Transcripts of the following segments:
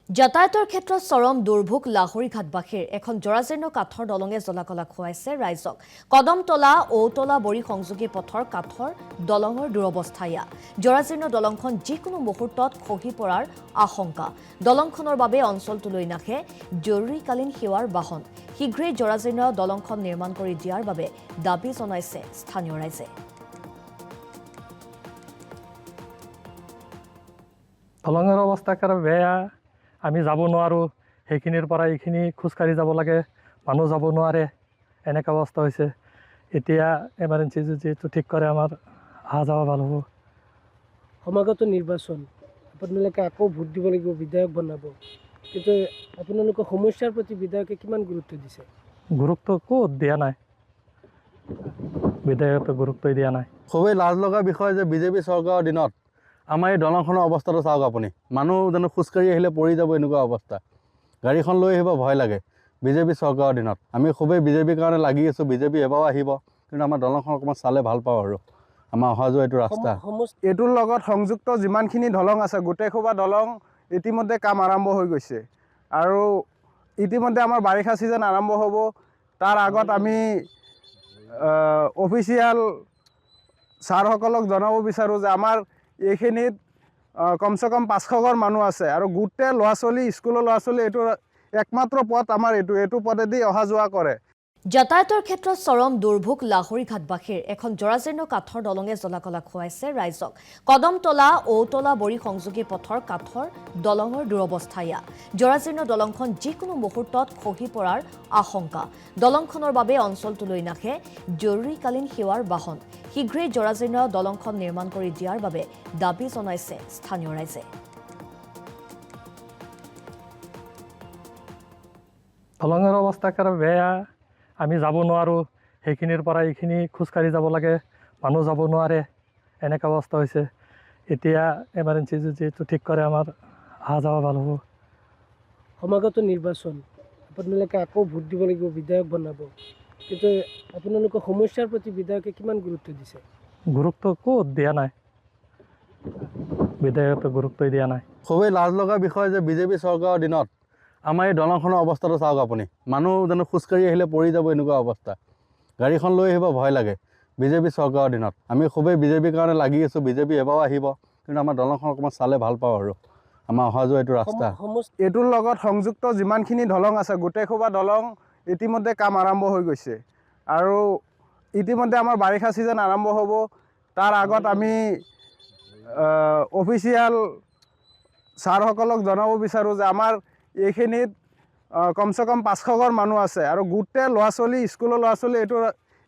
যাতায়াতৰ ক্ষেত্ৰত চৰম দুৰ্ভোগ লাহৰীঘাটবাসীৰ এখন জৰাজীৰ্ণ কাঠৰ দলঙে জলাকলা খুৱাইছে ৰাইজক। কদমতলা ঔতলা বৰি সংযোগী পথৰ কাঠৰ দলঙৰ দুৰৱস্থা ইয়া। জৰাজীৰ্ণ দলংখন যিকোনো মুহূৰ্তত খহি পৰাৰ আশংকা। দলংখনৰ বাবে অঞ্চলটোলৈ নাহে জৰুৰীকালীন সেৱাৰ বাহন। শীঘ্ৰেই জৰাজীৰ্ণ দলংখন নিৰ্মাণ কৰি দিয়াৰ বাবে দাবী জনাইছে স্থানীয় ৰাইজে। দলঙৰ অৱস্থা একেবাৰে বেয়া। আমি যাব নোৱাৰোঁ, সেইখিনিৰ পৰা এইখিনি খোজকাঢ়ি যাব লাগে, মানুহ যাব নোৱাৰে, এনেকুৱা অৱস্থা হৈছে। এতিয়া এমাৰ্জেঞ্চি যিটো ঠিক কৰে আমাৰ অহা যোৱা ভাল হ'ব। সমাগত নিৰ্বাচন, আপোনালোকে আকৌ ভোট দিব লাগিব, বিধায়ক বনাব, কিন্তু আপোনালোকৰ সমস্যাৰ প্ৰতি বিধায়কে কিমান গুৰুত্ব দিছে? গুৰুত্ব ক'ত দিয়া নাই, বিধায়কে গুৰুত্বই দিয়া নাই। খুবেই লাজ লগা বিষয় যে বিজেপি চৰকাৰৰ দিনত আমাৰ এই দলংখনৰ অৱস্থাটো চাওক আপুনি। মানুহ জানো খোজকাঢ়ি আহিলে পৰি যাব এনেকুৱা অৱস্থা। গাড়ীখন লৈ আহিব ভয় লাগে বিজেপি চৰকাৰৰ দিনত। আমি খুবেই বিজেপিৰ কাৰণে লাগি আছোঁ, বিজেপি এবাৰো আহিব, কিন্তু আমাৰ দলংখন অকণমান চালে ভাল পাওঁ আৰু আমাৰ অহা যোৱা এইটো ৰাস্তা। এইটোৰ লগত সংযুক্ত যিমানখিনি দলং আছে গোটেইসোপা দলং ইতিমধ্যে কাম আৰম্ভ হৈ গৈছে, আৰু ইতিমধ্যে আমাৰ বাৰিষা ছিজন আৰম্ভ হ'ব। তাৰ আগত আমি অফিচিয়েল ছাৰসকলক জনাব বিচাৰোঁ যে আমাৰ এইখিনিত কমচে কম 500 ঘৰ মানুহ আছে, আৰু গোটেই ল'ৰা ছোৱালী, স্কুলৰ ল'ৰা ছোৱালী এইটো একমাত্ৰ পথ আমাৰ এইটো পথেদি অহা যোৱা কৰে। যাতায়াতৰ ক্ষেত্ৰত চৰম দুৰ্ভোগ লাহৰীঘাটবাসীৰ এখন জৰাজীৰ্ণ কাঠৰ দলঙে জলাকলা খুৱাইছে ৰাইজক। কদমতলা ঔতলা বৰি সংযোগী পথৰ কাঠৰ দলঙৰ দুৰৱস্থা ইয়া। জৰাজীৰ্ণ দলংখন যিকোনো মুহূৰ্তত খহি পৰাৰ আশংকা। দলংখনৰ বাবে অঞ্চলটোলৈ নাহে জৰুৰীকালীন সেৱাৰ বাহন। শীঘ্ৰেই জৰাজীৰ্ণ দলংখন নিৰ্মাণ কৰি দিয়াৰ বাবে দাবী জনাইছে স্থানীয় ৰাইজে। দলঙৰ অৱস্থা একেবাৰে বেয়া। আমি যাব নোৱাৰোঁ, সেইখিনিৰ পৰা এইখিনি খোজকাঢ়ি যাব লাগে, মানুহ যাব নোৱাৰে, এনেকুৱা অৱস্থা হৈছে। এতিয়া এমাৰ্জেঞ্চি যিটো ঠিক কৰে আমাৰ অহা যোৱা ভাল হ'ব। সমাগত নিৰ্বাচন, আপোনালোকে আকৌ ভোট দিব লাগিব, বিধায়ক বনাব, কিন্তু আপোনালোকৰ সমস্যাৰ প্ৰতি বিধায়কে কিমান গুৰুত্ব দিছে? গুৰুত্ব ক'ত দিয়া নাই, বিধায়কে গুৰুত্বই দিয়া নাই। খুবেই লাজ লগা বিষয় যে বিজেপি চৰকাৰৰ দিনত আমাৰ এই দলংখনৰ অৱস্থাটো চাওক আপুনি। মানুহ জানো খোজকাঢ়ি আহিলে পৰি যাব এনেকুৱা অৱস্থা। গাড়ীখন লৈ আহিব ভয় লাগে বিজেপি চৰকাৰৰ দিনত। আমি খুবেই বিজেপিৰ কাৰণে লাগি আছোঁ, বিজেপি এবাৰো আহিব, কিন্তু আমাৰ দলংখন অকণমান চালে ভাল পাওঁ আৰু আমাৰ অহা যোৱা এইটো ৰাস্তা। এইটোৰ লগত সংযুক্ত যিমানখিনি দলং আছে গোটেইসোপা দলং ইতিমধ্যে কাম আৰম্ভ হৈ গৈছে, আৰু ইতিমধ্যে আমাৰ বাৰিষা ছিজন আৰম্ভ হ'ব। তাৰ আগত আমি অফিচিয়েল ছাৰসকলক জনাব বিচাৰোঁ যে আমাৰ এইখিনিত কমচে কম 500 ঘৰ মানুহ আছে, আৰু গোটেই ল'ৰা ছোৱালী, স্কুলৰ ল'ৰা ছোৱালী এইটো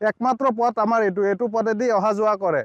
একমাত্ৰ পথ আমাৰ এইটো পথেদি অহা যোৱা কৰে।